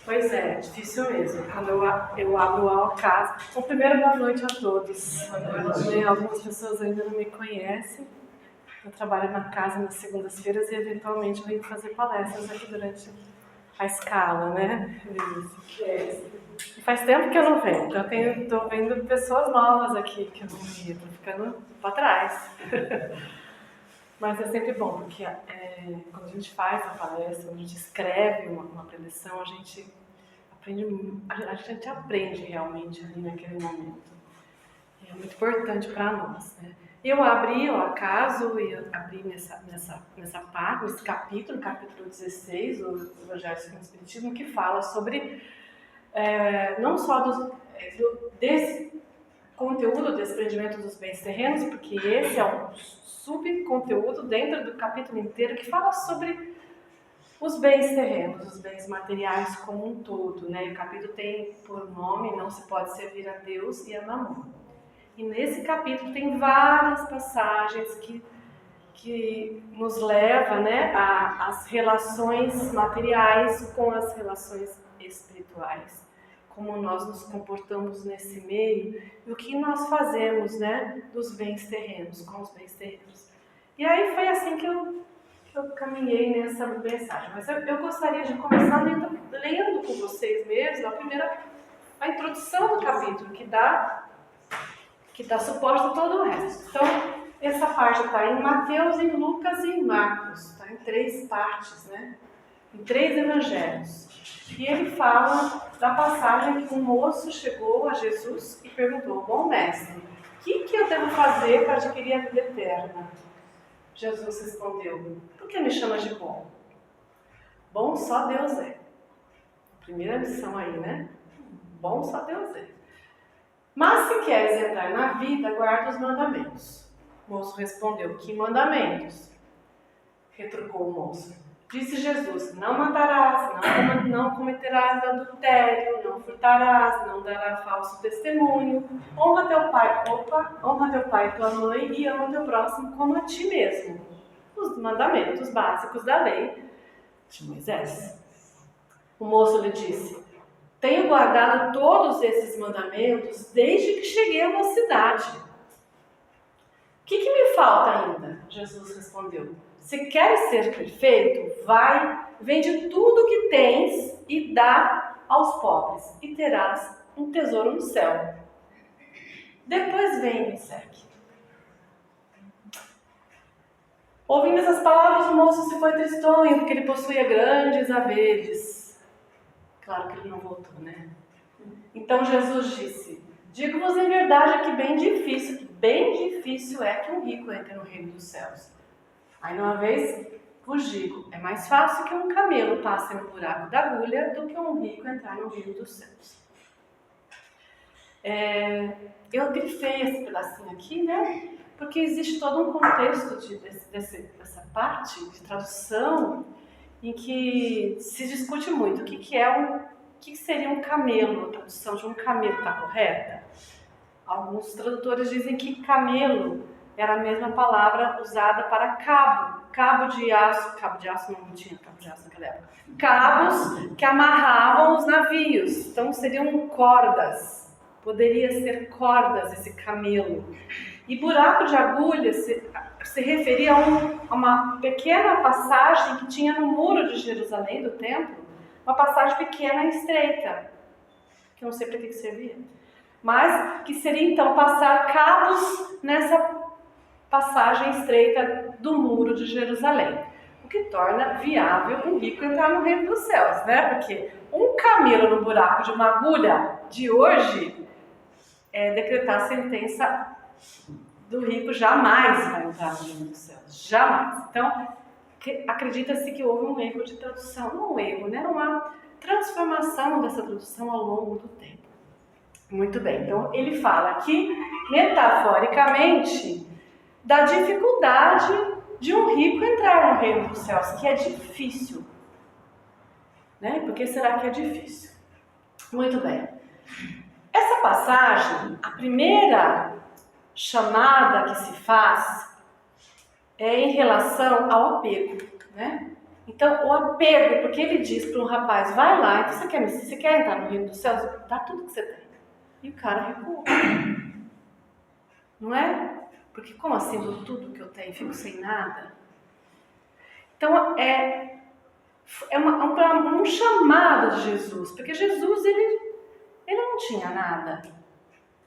Pois é, difícil mesmo. Quando eu abro a casa. Então, primeiro, boa noite a todos. Algumas pessoas ainda não me conhecem. Eu trabalho na casa nas segundas-feiras e eventualmente venho fazer palestras aqui durante a escala, né? E faz tempo que eu não venho, então eu estou vendo pessoas novas aqui que eu não via, estou ficando para trás. Mas é sempre bom, porque quando a gente faz a palestra, quando a gente escreve uma preleção, a gente aprende realmente ali naquele momento. E é muito importante para nós, né? Eu abri o acaso e abri nessa parte, nesse capítulo 16 do Evangelho segundo o Espiritismo, que fala sobre não só desse conteúdo do desprendimento dos bens terrenos, porque esse é um subconteúdo dentro do capítulo inteiro que fala sobre os bens terrenos, os bens materiais como um todo, né? O capítulo tem por nome Não se pode servir a Deus e a Mamon. E nesse capítulo tem várias passagens que nos levam, né, às relações materiais com as relações espirituais. Como nós nos comportamos nesse meio e o que nós fazemos, né, dos bens terrenos, com os bens terrenos. E aí foi assim que eu caminhei nessa mensagem. Mas eu gostaria de começar lendo com vocês mesmo a introdução do capítulo, que dá suporte a todo o resto. Então, essa parte está em Mateus, em Lucas e em Marcos. Está em 3 partes, né? Em 3 evangelhos. E ele fala da passagem que um moço chegou a Jesus e perguntou: bom mestre, o que eu devo fazer para adquirir a vida eterna? Jesus respondeu: por que me chamas de bom? Bom só Deus é. Primeira lição aí, né? Bom só Deus é. Mas se queres entrar na vida, guarda os mandamentos. O moço respondeu: que mandamentos? Retrucou o moço. Disse Jesus: não matarás, não cometerás adultério, não furtarás, não darás falso testemunho, honra teu pai e tua mãe e ama teu próximo como a ti mesmo. Os mandamentos básicos da lei de Moisés. O moço lhe disse: tenho guardado todos esses mandamentos desde que cheguei à mocidade. O que me falta ainda? Jesus respondeu: se queres ser perfeito, vai, vende tudo o que tens e dá aos pobres, e terás um tesouro no céu. Depois vem e me segue. Ouvindo essas palavras, o moço se foi tristonho, porque ele possuía grandes haveres. Claro que ele não voltou, né? Então Jesus disse: digo-vos em verdade que bem difícil é que um rico entre no reino dos céus. Aí, uma vez, vos digo, é mais fácil que um camelo passe no buraco da agulha do que um rico entrar no reino dos céus. Eu grifei esse pedacinho aqui, né? Porque existe todo um contexto dessa parte de tradução em que se discute muito o que seria um camelo. A tradução de um camelo está correta? Alguns tradutores dizem que camelo era a mesma palavra usada para cabo de aço não tinha cabo de aço naquela época, cabos que amarravam os navios, então seriam cordas, poderia ser cordas esse camelo. E buraco de agulha se referia a uma pequena passagem que tinha no muro de Jerusalém, do templo, uma passagem pequena e estreita, que eu não sei para que servia, mas que seria então passar cabos nessa passagem estreita do muro de Jerusalém, o que torna viável um rico entrar no reino dos céus, né? Porque um camelo no buraco de uma agulha de hoje é decretar a sentença do rico jamais vai entrar no reino dos céus, jamais. Então, acredita-se que houve um erro de tradução, não um erro, né? Uma transformação dessa tradução ao longo do tempo. Muito bem, então ele fala aqui, metaforicamente, da dificuldade de um rico entrar no reino dos céus, que é difícil. Né? Por que será que é difícil? Muito bem. Essa passagem, a primeira chamada que se faz é em relação ao apego. Né? Então, o apego, porque ele diz para um rapaz, vai lá, então você quer entrar no reino dos céus? Dá tudo que você tem. E o cara recua. Não é? Porque como assim, dou tudo que eu tenho, fico sem nada? Então, um chamado de Jesus, porque Jesus, ele não tinha nada.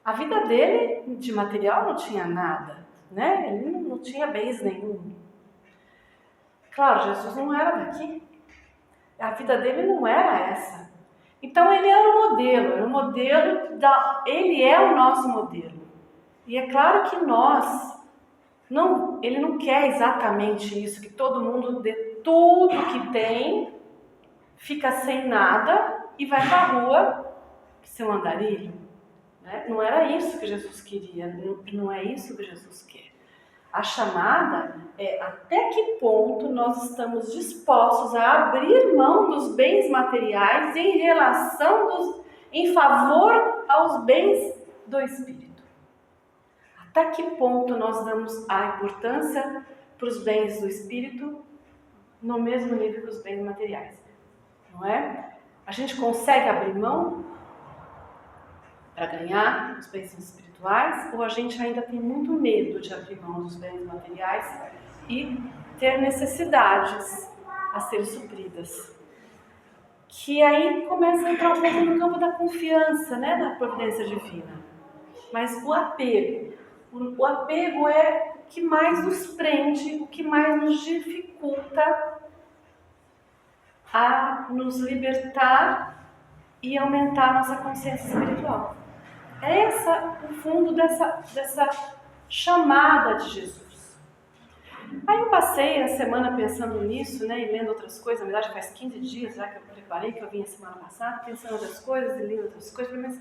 A vida dele, de material, não tinha nada, né? Ele não tinha bens nenhum. Claro, Jesus não era daqui. A vida dele não era essa. Então, ele era o modelo, ele é o nosso modelo. E é claro que ele não quer exatamente isso, que todo mundo dê tudo que tem, fica sem nada e vai para a rua ser um andarilho. Né? Não era isso que Jesus queria, não é isso que Jesus quer. A chamada é até que ponto nós estamos dispostos a abrir mão dos bens materiais em favor aos bens do Espírito. Até que ponto nós damos a importância para os bens do Espírito no mesmo nível que os bens materiais, não é? A gente consegue abrir mão para ganhar os bens espirituais, ou a gente ainda tem muito medo de abrir mão dos bens materiais e ter necessidades a serem supridas? Que aí começa a entrar um pouco no campo da confiança, né, na providência divina. Mas o apego é o que mais nos prende, o que mais nos dificulta a nos libertar e aumentar a nossa consciência espiritual. É o fundo dessa chamada de Jesus. Aí eu passei a semana pensando nisso, né, e lendo outras coisas. Na verdade faz 15 dias já que eu preparei, que eu vim a semana passada, pensando em outras coisas e lendo outras coisas.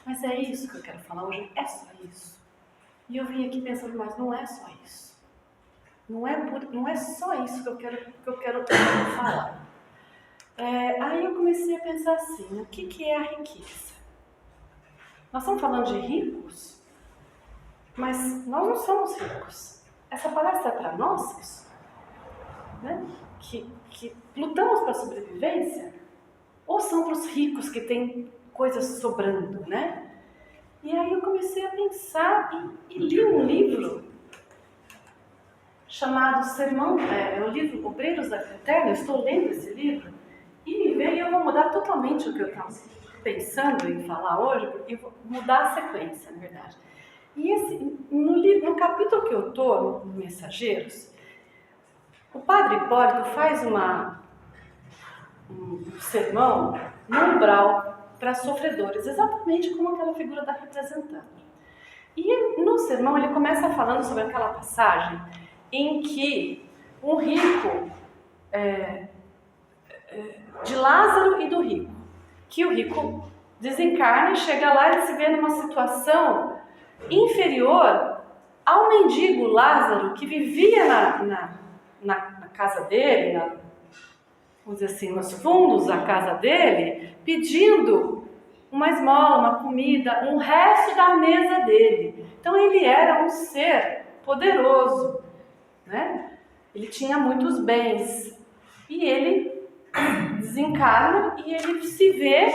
Mas é isso que eu quero falar hoje, é só isso. E eu vim aqui pensando, mas não é só isso. Não é só isso que eu quero falar. Aí eu comecei a pensar assim, o que é a riqueza? Nós estamos falando de ricos, mas nós não somos ricos. Essa palestra é para nós, né? que lutamos para a sobrevivência, ou são para os ricos que têm coisas sobrando, né? E aí eu comecei a pensar e li um livro chamado Sermão, o livro Obreiros da Vida Eterna. Eu estou lendo esse livro e me veio, eu vou mudar totalmente o que eu estava pensando em falar hoje, porque eu vou mudar a sequência, na verdade. E no capítulo que eu estou, no Mensageiros, o Padre Hipólito faz um sermão no umbral para sofredores, exatamente como aquela figura está representando. E no sermão ele começa falando sobre aquela passagem em que um rico, de Lázaro e do rico, que o rico desencarna e chega lá e se vê numa situação inferior ao mendigo Lázaro, que vivia na casa dele, vamos dizer assim, nos fundos da casa dele, pedindo uma esmola, uma comida, um resto da mesa dele. Então ele era um ser poderoso, né? Ele tinha muitos bens e ele desencarna e ele se vê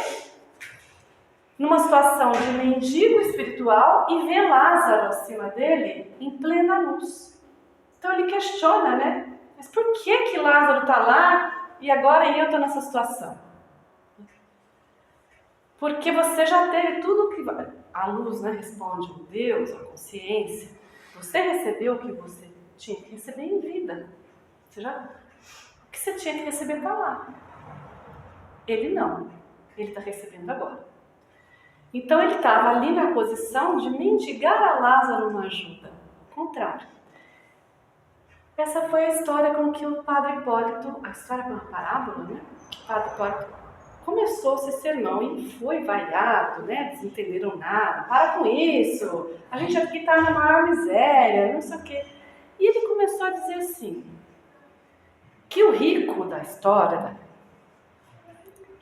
numa situação de mendigo espiritual e vê Lázaro acima dele em plena luz. Então ele questiona, né? Mas por que Lázaro está lá e agora eu estou nessa situação? Porque você já teve tudo que... A luz, né, responde o Deus, a consciência. Você recebeu o que você tinha que receber em vida. O que você tinha que receber está lá. Ele não. Ele está recebendo agora. Então ele estava ali na posição de mendigar a Lázaro uma ajuda. Ao contrário. Essa foi a história com que o Padre Hipólito... A história foi uma parábola, né? O Padre Hipólito começou esse sermão e foi vaiado, né? Desentenderam nada. Para com isso! A gente aqui está na maior miséria, não sei o quê. E ele começou a dizer assim, que o rico da história,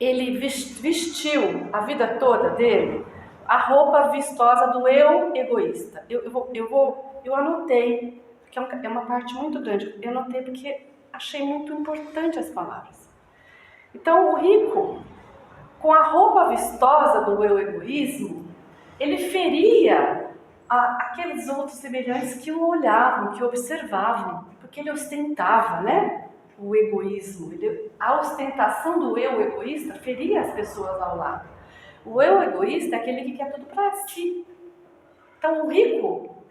ele vestiu a vida toda dele a roupa vistosa do eu egoísta. Eu anotei, porque é uma parte muito grande. Eu anotei porque achei muito importante as palavras. Então, o rico, com a roupa vistosa do eu egoísmo, ele feria aqueles outros semelhantes que o olhavam, que o observavam, porque ele ostentava, né? O egoísmo. A ostentação do eu egoísta feria as pessoas ao lado. O eu egoísta é aquele que quer tudo para si. Então, o rico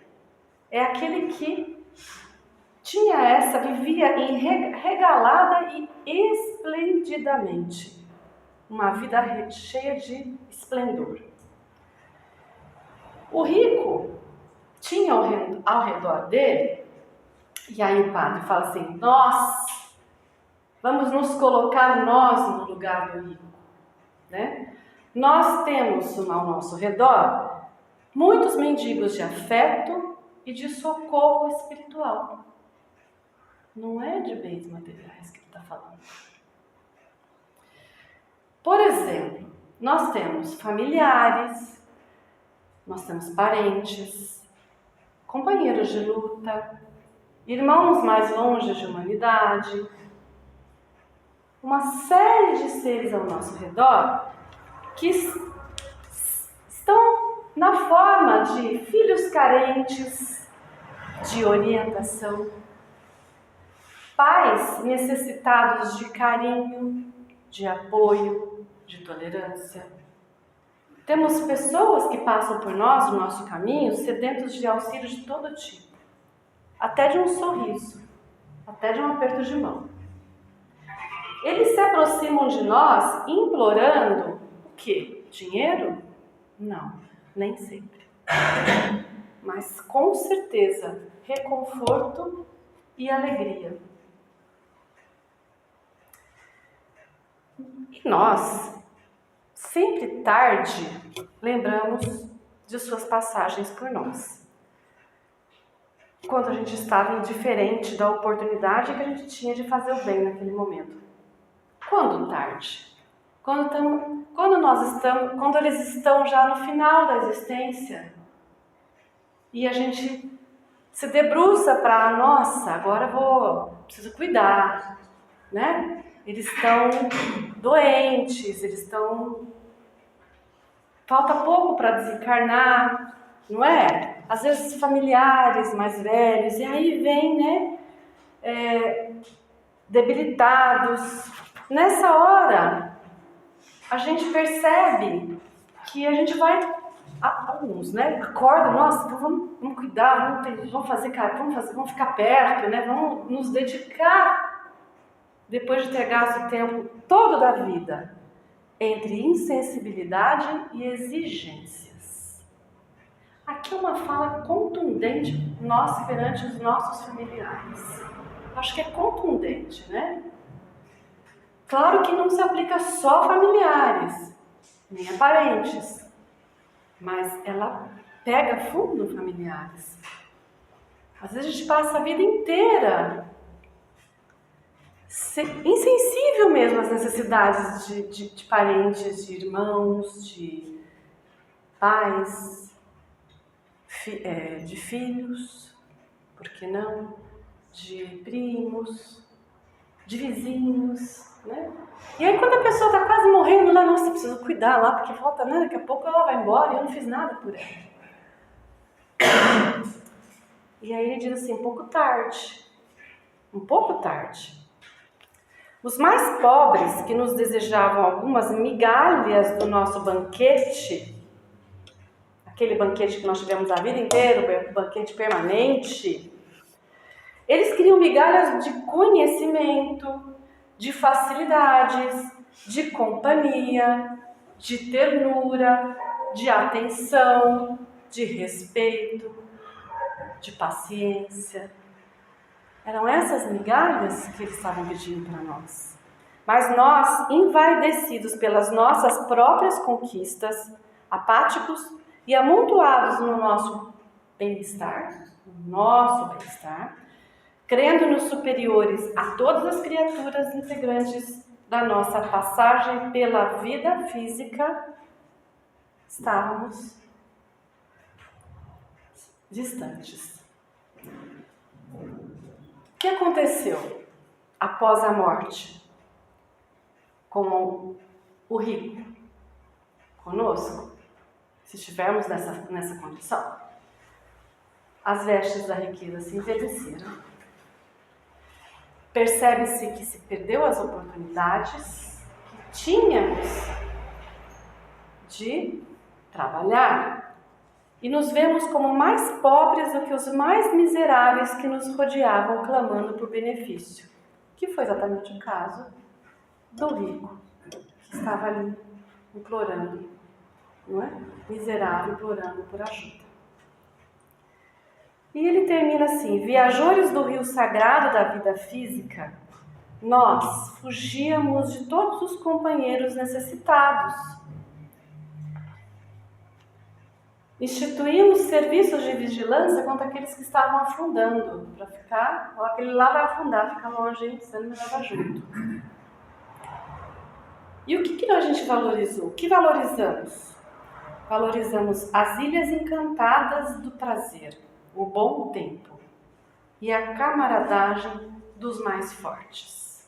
é aquele que vivia regalada e esplendidamente. Uma vida cheia de esplendor. O rico tinha ao redor dele, e aí o padre fala assim, vamos nos colocar nós no lugar do rico, né? Nós temos ao nosso redor muitos mendigos de afeto e de socorro espiritual. Não é de bens materiais que ele está falando. Por exemplo, nós temos familiares, nós temos parentes, companheiros de luta, irmãos mais longe de humanidade, uma série de seres ao nosso redor que estão na forma de filhos carentes de orientação, pais necessitados de carinho, de apoio, de tolerância. Temos pessoas que passam por nós, no nosso caminho, sedentos de auxílio de todo tipo, até de um sorriso, até de um aperto de mão. Eles se aproximam de nós implorando o quê? Dinheiro? Não, nem sempre. Mas com certeza, reconforto e alegria. E nós, sempre tarde, lembramos de suas passagens por nós. Quando a gente estava indiferente da oportunidade que a gente tinha de fazer o bem naquele momento. Quando tarde? Quando eles estão já no final da existência e a gente se debruça para, agora preciso cuidar, né? Eles estão doentes, falta pouco para desencarnar, não é? Às vezes familiares mais velhos, e aí vem, né? Debilitados. Nessa hora, a gente percebe que a gente vai, alguns, né? Acorda, vamos cuidar, vamos ficar perto, né? Vamos nos dedicar, depois de ter gasto o tempo todo da vida, entre insensibilidade e exigências. Aqui é uma fala contundente nossa perante os nossos familiares. Acho que é contundente, né? Claro que não se aplica só a familiares, nem a parentes, mas ela pega fundo em familiares. Às vezes a gente passa a vida inteira insensível mesmo às necessidades de parentes, de irmãos, de pais, de filhos, por que não? De primos, de vizinhos, né? E aí quando a pessoa está quase morrendo lá, preciso cuidar lá, porque falta, né? Daqui a pouco ela vai embora e eu não fiz nada por ela. E aí ele diz assim, um pouco tarde. Os mais pobres que nos desejavam algumas migalhas do nosso banquete, aquele banquete que nós tivemos a vida inteira, o banquete permanente, eles queriam migalhas de conhecimento, de facilidades, de companhia, de ternura, de atenção, de respeito, de paciência. Eram essas migalhas que eles estavam pedindo para nós. Mas nós, envaidecidos pelas nossas próprias conquistas, apáticos e amontoados no nosso bem-estar, crendo-nos superiores a todas as criaturas integrantes da nossa passagem pela vida física, estávamos distantes. O que aconteceu? após a morte, como o rico conosco, se estivermos nessa condição. As vestes da riqueza se envelheceram. Percebe-se que se perdeu as oportunidades que tínhamos de trabalhar. E nos vemos como mais pobres do que os mais miseráveis que nos rodeavam clamando por benefício. Que foi exatamente o caso do rico, que estava ali implorando, não é? Miserável, implorando por ajuda. E ele termina assim: viajores do rio sagrado da vida física, nós fugíamos de todos os companheiros necessitados. Instituímos serviços de vigilância contra aqueles que estavam afundando, para ficar, ou aquele lá vai afundar, fica longe, você não me leva junto. E o que a gente valorizou? O que valorizamos? Valorizamos as ilhas encantadas do prazer, o bom tempo e a camaradagem dos mais fortes.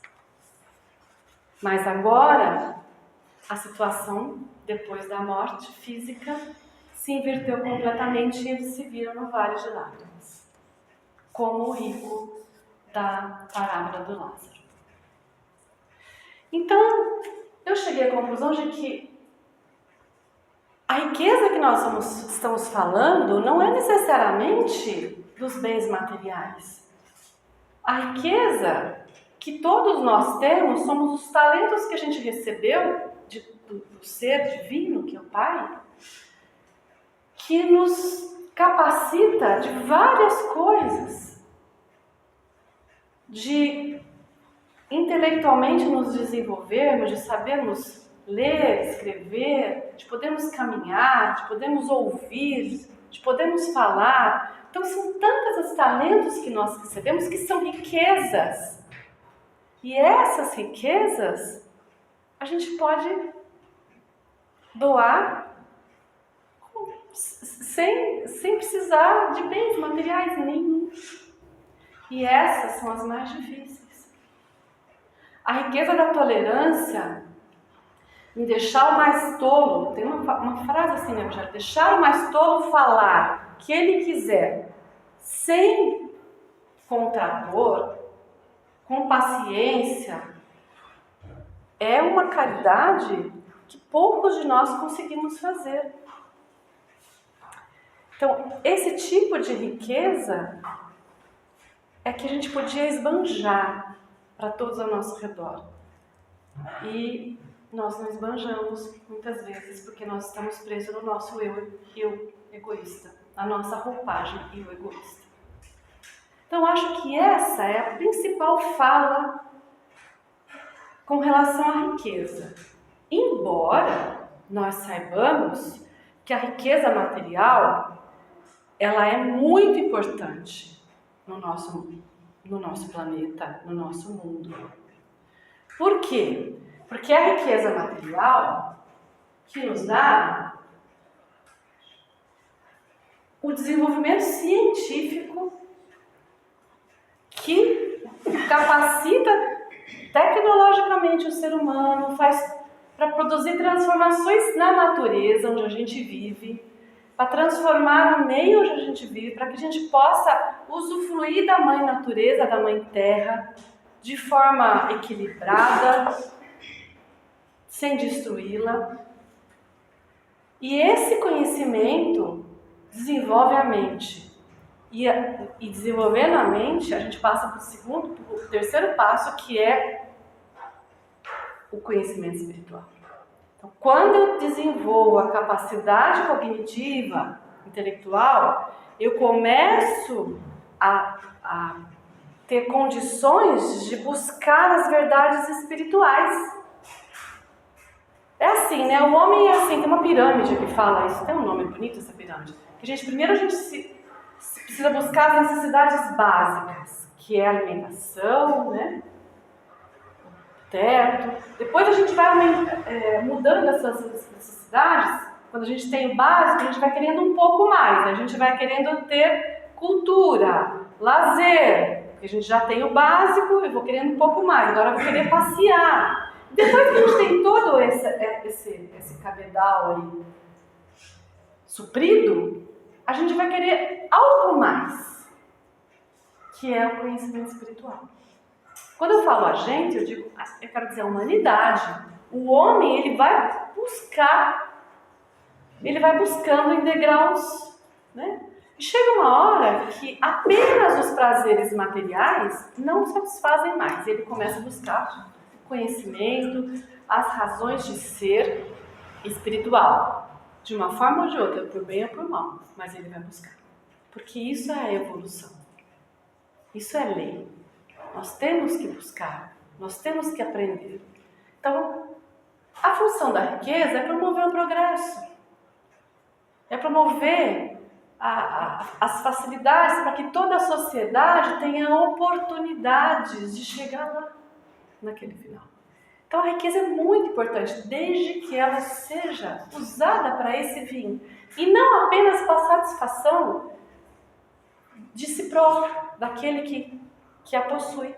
Mas agora, a situação, depois da morte física, se inverteu completamente e eles se viram no vale de lágrimas, como o rico da parábola do Lázaro. Então, eu cheguei à conclusão de que a riqueza que nós estamos falando não é necessariamente dos bens materiais. A riqueza que todos nós temos somos os talentos que a gente recebeu do ser divino, que é o Pai, que nos capacita de várias coisas, de intelectualmente nos desenvolvermos, de sabermos ler, escrever, de podermos caminhar, de podermos ouvir, de podermos falar. Então são tantos os talentos que nós recebemos que são riquezas. E essas riquezas a gente pode doar sem precisar de bens materiais nenhum. E essas são as mais difíceis. A riqueza da tolerância em deixar o mais tolo, tem uma frase assim, né, Evangelho? Deixar o mais tolo falar o que ele quiser, sem contrador, com paciência, é uma caridade que poucos de nós conseguimos fazer. Então, esse tipo de riqueza é que a gente podia esbanjar para todos ao nosso redor. E nós não esbanjamos muitas vezes porque nós estamos presos no nosso eu egoísta, na nossa roupagem eu egoísta. Então, acho que essa é a principal fala com relação à riqueza. Embora nós saibamos que a riqueza material ela é muito importante no nosso planeta, no nosso mundo. Por quê? Porque a riqueza material que nos dá o desenvolvimento científico que capacita tecnologicamente o ser humano, faz para produzir transformações na natureza onde a gente vive, para transformar no meio onde a gente vive, para que a gente possa usufruir da mãe natureza, da mãe terra, de forma equilibrada, sem destruí-la. E esse conhecimento desenvolve a mente. E desenvolvendo a mente, a gente passa para o terceiro passo, que é o conhecimento espiritual. Então, quando eu desenvolvo a capacidade cognitiva, intelectual, eu começo a ter condições de buscar as verdades espirituais. É assim, né? O homem é assim, tem uma pirâmide que fala isso, tem um nome bonito essa pirâmide. Primeiro a gente precisa buscar as necessidades básicas, que é a alimentação, né? O teto. Depois a gente vai mudando essas necessidades. Quando a gente tem o básico, a gente vai querendo um pouco mais. A gente vai querendo ter cultura, lazer, Porque a gente já tem o básico, eu vou querendo um pouco mais, agora eu vou querer passear. Depois que a gente tem todo esse cabedal aí suprido, a gente vai querer algo mais, que é o conhecimento espiritual. Quando eu falo a gente, eu quero dizer a humanidade. O homem, ele vai buscando em degraus, né? E chega uma hora que apenas os prazeres materiais não satisfazem mais. Ele começa a buscar conhecimento, as razões de ser espiritual, de uma forma ou de outra, por bem ou por mal, mas ele vai buscar. Porque isso é a evolução. Isso é lei. Nós temos que buscar, nós temos que aprender. Então, a função da riqueza é promover o progresso. É promover as facilidades para que toda a sociedade tenha oportunidades de chegar lá, naquele final. Então a riqueza é muito importante, desde que ela seja usada para esse fim. E não apenas para a satisfação de si próprio, daquele que a possui.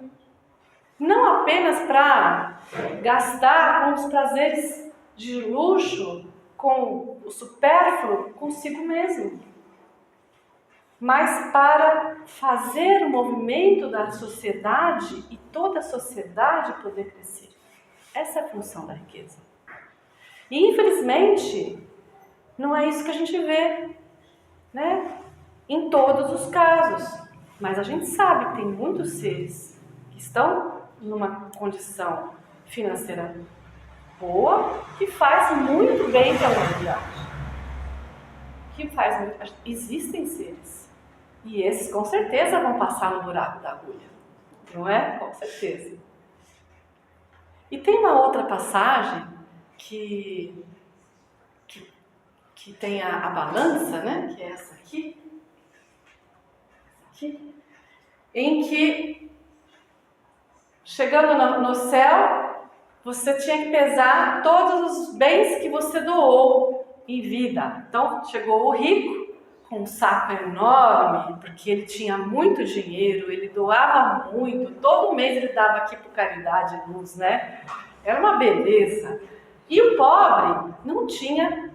Não apenas para gastar com os prazeres de luxo, com o supérfluo, consigo mesmo. Mas para fazer o movimento da sociedade e toda a sociedade poder crescer. Essa é a função da riqueza. E infelizmente, não é isso que a gente vê, né? Em todos os casos. Mas a gente sabe que tem muitos seres que estão numa condição financeira boa, que faz muito bem para a humanidade. Existem seres. E esses com certeza vão passar no buraco da agulha. Não é? Com certeza. E tem uma outra passagem que tem a balança, né? Que é essa aqui. Em que, chegando no céu, você tinha que pesar todos os bens que você doou em vida. Então, chegou o rico, com um saco enorme, porque ele tinha muito dinheiro, ele doava muito, todo mês ele dava aqui por caridade e luz, né? Era uma beleza. E o pobre não tinha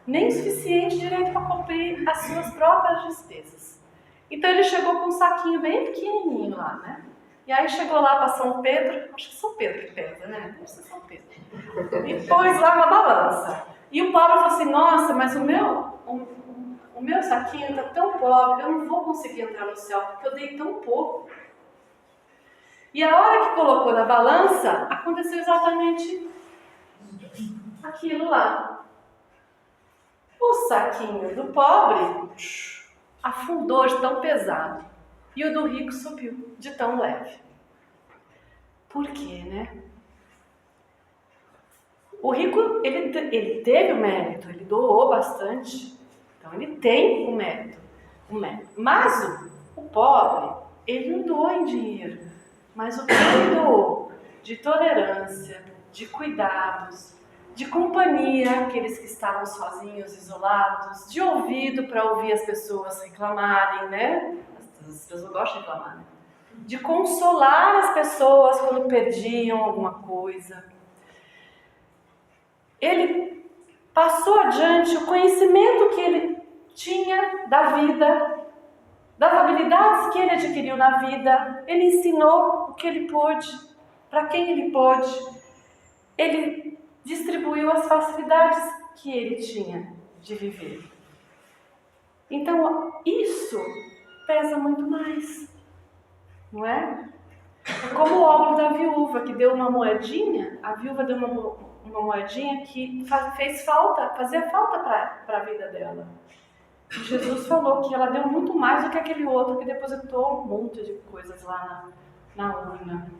nem o suficiente direito para cumprir as suas próprias despesas. Então ele chegou com um saquinho bem pequenininho lá, né? E aí chegou lá para São Pedro, acho que São Pedro que pesa, né? Deve ser São Pedro. E pôs lá uma balança. E o pobre falou assim, nossa, mas o meu saquinho está tão pobre, eu não vou conseguir entrar no céu, porque eu dei tão pouco. E a hora que colocou na balança, aconteceu exatamente aquilo lá. O saquinho do pobre afundou de tão pesado. E o do rico subiu de tão leve. Por quê, né? O rico, ele teve o mérito, ele doou bastante. Então ele tem o mérito. Mas o pobre, ele não doou em dinheiro. Mas o que ele doou de tolerância, de cuidados, de companhia, aqueles que estavam sozinhos, isolados, de ouvido para ouvir as pessoas reclamarem, né? As pessoas gostam de reclamar, né? De consolar as pessoas quando perdiam alguma coisa. Ele passou adiante o conhecimento que ele tinha da vida, das habilidades que ele adquiriu na vida. Ele ensinou o que ele pôde, para quem ele pôde. Ele distribuiu as facilidades que ele tinha de viver. Então, isso pesa muito mais, não é? Como o óbolo da viúva, que deu uma moedinha, a viúva deu uma moedinha que fazia falta para a vida dela. E Jesus falou que ela deu muito mais do que aquele outro que depositou um monte de coisas lá na urna.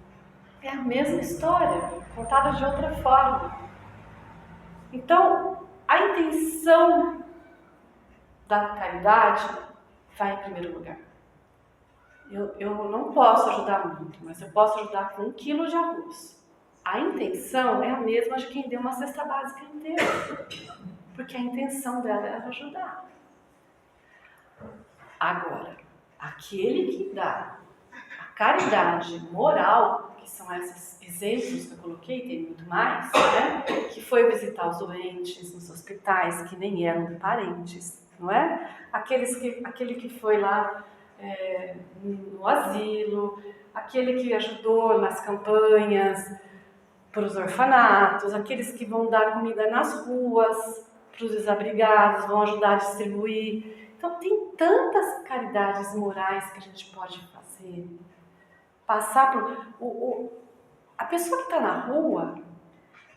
É a mesma história, contada de outra forma. Então, a intenção da caridade vai em primeiro lugar. Eu não posso ajudar muito, mas eu posso ajudar com 1 quilo de arroz. A intenção é a mesma de quem deu uma cesta básica inteira, porque a intenção dela era ajudar. Agora, aquele que dá a caridade moral, que são esses exemplos que eu coloquei, tem muito mais, né? Que foi visitar os doentes nos hospitais que nem eram parentes, não é? Aquele que foi lá no asilo, aquele que ajudou nas campanhas para os orfanatos, aqueles que vão dar comida nas ruas para os desabrigados, vão ajudar a distribuir. Então tem tantas caridades morais que a gente pode fazer. Passar por... A pessoa que está na rua,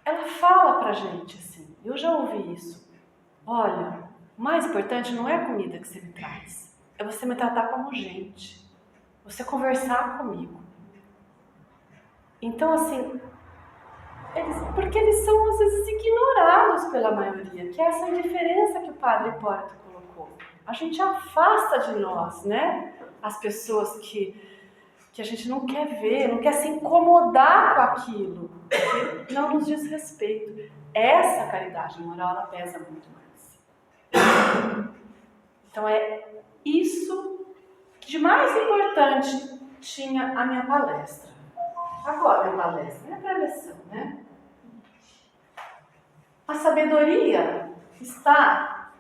ela fala pra gente assim, eu já ouvi isso. Olha, o mais importante não é a comida que você me traz, é você me tratar como gente, você conversar comigo. Então assim, porque eles são às vezes ignorados pela maioria, que é essa indiferença que o Padre Hipólito colocou. A gente afasta de nós, né, as pessoas que a gente não quer ver, não quer se incomodar com aquilo, que não nos diz respeito. Essa caridade moral, ela pesa muito mais. Então é isso que de mais importante tinha a minha palestra. Agora, a minha palestra, minha preleção, né? A sabedoria está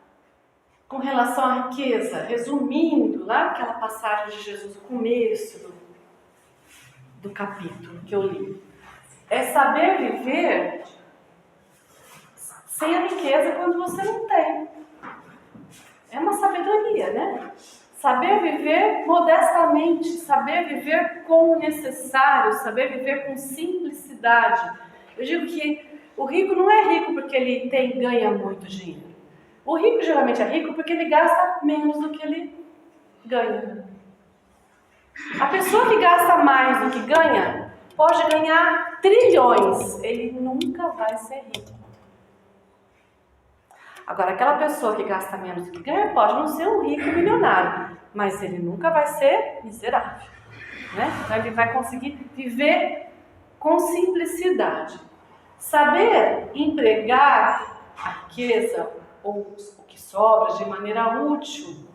com relação à riqueza, resumindo lá aquela passagem de Jesus, o começo do capítulo que eu li. É saber viver sem a riqueza quando você não tem. É uma sabedoria, né? Saber viver modestamente, saber viver com o necessário, saber viver com simplicidade. Eu digo que o rico não é rico porque ele ganha muito dinheiro. O rico geralmente é rico porque ele gasta menos do que ele ganha. A pessoa que gasta mais do que ganha pode ganhar trilhões, ele nunca vai ser rico. Agora, aquela pessoa que gasta menos do que ganha pode não ser um rico milionário, mas ele nunca vai ser miserável, né? Então ele vai conseguir viver com simplicidade. Saber empregar a riqueza ou o que sobra de maneira útil,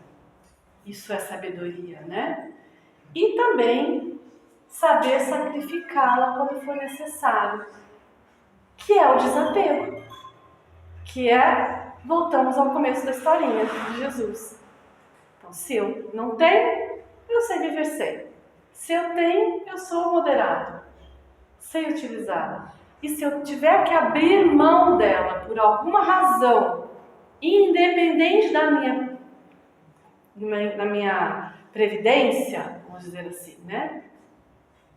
isso é sabedoria, né? E também saber sacrificá-la quando for necessário, que é o desapego, que é, voltamos ao começo da historinha de Jesus. Então, se eu não tenho, eu sei viver sem. Se eu tenho, eu sou moderado, sei utilizá-la. E se eu tiver que abrir mão dela por alguma razão, independente da minha previdência, vamos dizer assim, né?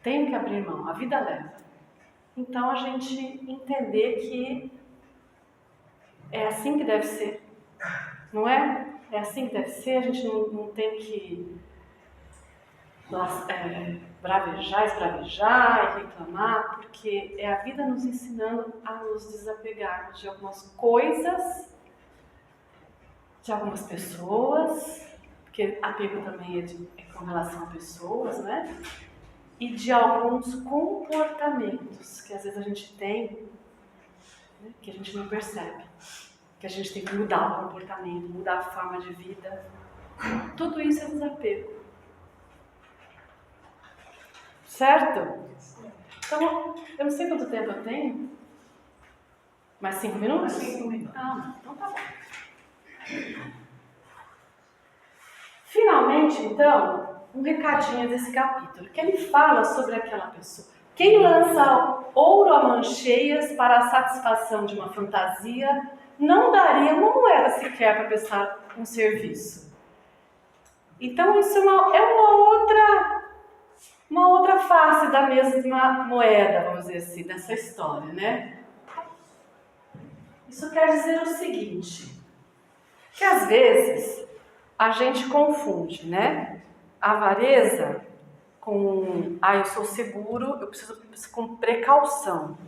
Tenho que abrir mão, a vida leva. Então a gente entender que é assim que deve ser, não é? É assim que deve ser, a gente não tem que esbravejar e reclamar, porque é a vida nos ensinando a nos desapegarmos de algumas coisas, de algumas pessoas, porque apego também é com relação a pessoas, né? E de alguns comportamentos que às vezes a gente tem, né, que a gente não percebe, que a gente tem que mudar o comportamento, mudar a forma de vida. Tudo isso é desapego. Certo? Então, eu não sei quanto tempo eu tenho. Mais 5 minutos? Mais 5 minutos. Ah, então tá bom. Finalmente, então, um recadinho desse capítulo, que ele fala sobre aquela pessoa. Quem lança ouro a mãos cheias para a satisfação de uma fantasia, não daria uma moeda sequer para prestar um serviço. Então, isso é uma outra face da mesma moeda, vamos dizer assim, dessa história, né? Isso quer dizer o seguinte, que às vezes a gente confunde, né? A avareza com, eu sou seguro, eu preciso com precaução.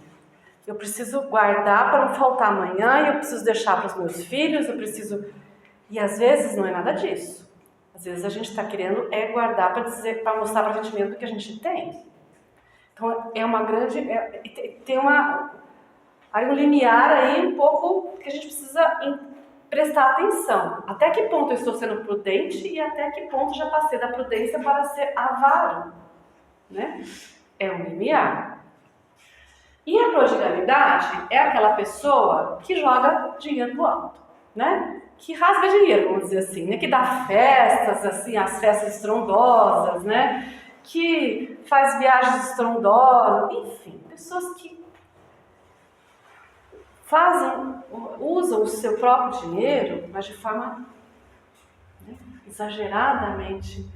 Eu preciso guardar para não faltar amanhã, eu preciso deixar para os meus filhos, E às vezes não é nada disso. Às vezes a gente está querendo guardar para mostrar para a gente mesmo o que a gente tem. Então é uma grande... tem um limiar aí um pouco que a gente precisa prestar atenção. Até que ponto eu estou sendo prudente e até que ponto já passei da prudência para ser avaro. né? É um limiar. E a prodigalidade é aquela pessoa que joga dinheiro pro alto, né? Que rasga dinheiro, vamos dizer assim, né? Que dá festas, assim, as festas estrondosas, né? Que faz viagens estrondosas, enfim, pessoas que usam o seu próprio dinheiro, mas de forma, né, exageradamente,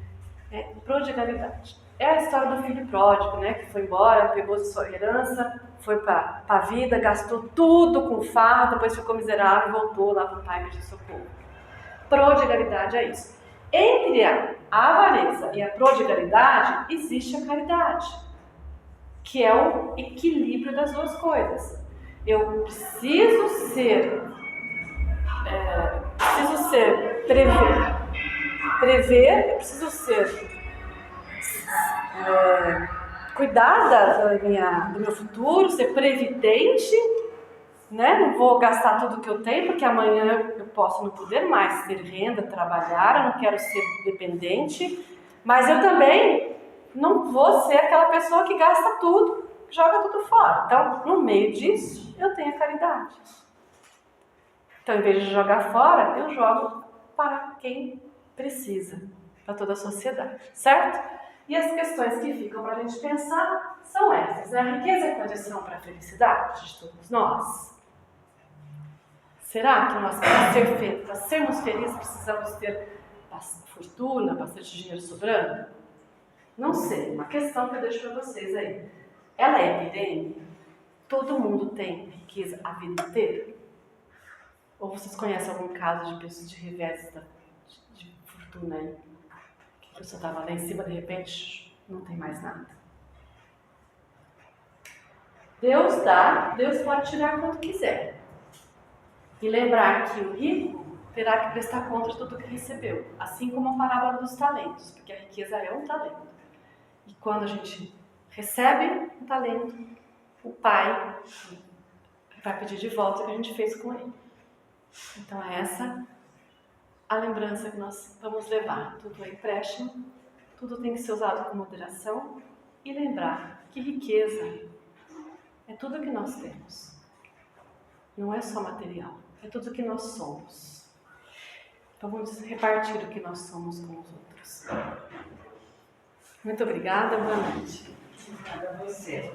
prodigalidade. É a história do filho pródigo, né, que foi embora, pegou sua herança, foi para a vida, gastou tudo com farra, depois ficou miserável e voltou lá para o pai pedir socorro. Prodigalidade é isso. Entre a avareza e a prodigalidade existe a caridade, que é o equilíbrio das duas coisas. Eu preciso prever, eu preciso cuidar do meu futuro, ser previdente, né? Não vou gastar tudo que eu tenho, porque amanhã eu posso não poder mais ter renda, trabalhar, eu não quero ser dependente, mas eu também não vou ser aquela pessoa que gasta tudo, joga tudo fora. Então, no meio disso, eu tenho a caridade. Então, em vez de jogar fora, eu jogo para quem precisa, para toda a sociedade, certo? E as questões que ficam para a gente pensar são essas, né? A riqueza é condição para a felicidade de todos nós? Será que nós, para sermos felizes, precisamos ter fortuna, bastante dinheiro sobrando? Não sei, uma questão que eu deixo para vocês aí. Ela é perene? Todo mundo tem riqueza a vida inteira? Ou vocês conhecem algum caso de pessoas de revés de fortuna aí? Que a pessoa estava lá em cima, de repente, não tem mais nada. Deus dá, Deus pode tirar quanto quiser. E lembrar que o rico terá que prestar conta de tudo que recebeu. Assim como a parábola dos talentos, porque a riqueza é um talento. E quando a gente recebe um talento, o pai vai pedir de volta o que a gente fez com ele. Então é essa a lembrança que nós vamos levar. Tudo é empréstimo, tudo tem que ser usado com moderação e lembrar que riqueza é tudo que nós temos. Não é só material, é tudo que nós somos. Então vamos repartir o que nós somos com os outros. Muito obrigada, boa noite. Obrigada a você.